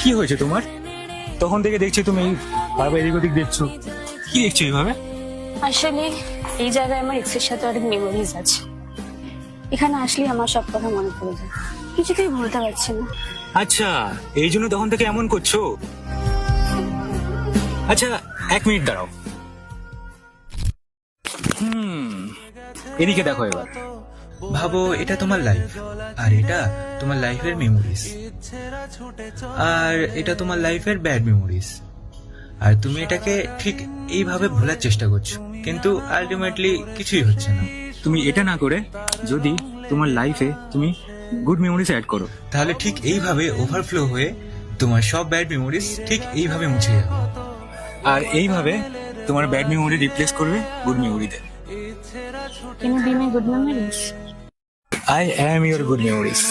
কি হয়েছে তোমার? তখন থেকে দেখছি তুমি বারবার এদিক ওদিক দেখছো, কি দেখছো এইভাবে? আসলে এই জায়গায় আমার এক্সের সাথে অনেক মেমোরিজ আছে। এখানে আসলে আমার সব কথা মনে পড়ে যায়, কিছুতেই ভুলতে পারছি না। আচ্ছা, এই জন্য তখন থেকে এমন করছো? আচ্ছা, 1 মিনিট দাঁড়াও। এদিকে দেখো এবার। ভাবো এটা তোমার লাইফ, আর এটা তোমার লাইফের মেমোরিজ, আর এটা তোমার লাইফের ব্যাড মেমোরিজ। আর তুমি এটাকে ঠিক এইভাবে ভোলার চেষ্টা করছো, কিন্তু আলটিমেটলি কিছুই হচ্ছে না। তুমি এটা না করে যদি তোমার লাইফে তুমি গুড মেমোরিজ অ্যাড করো, তাহলে ঠিক এইভাবে ওভারফ্লো হয়ে তোমার সব ব্যাড মেমোরিজ ঠিক এইভাবে মুছে যাবে। আর এইভাবে তোমার ব্যাড মেমোরি রিপ্লেস করবে good মেমোরিতে। Can you be my good memories? I am your good memories.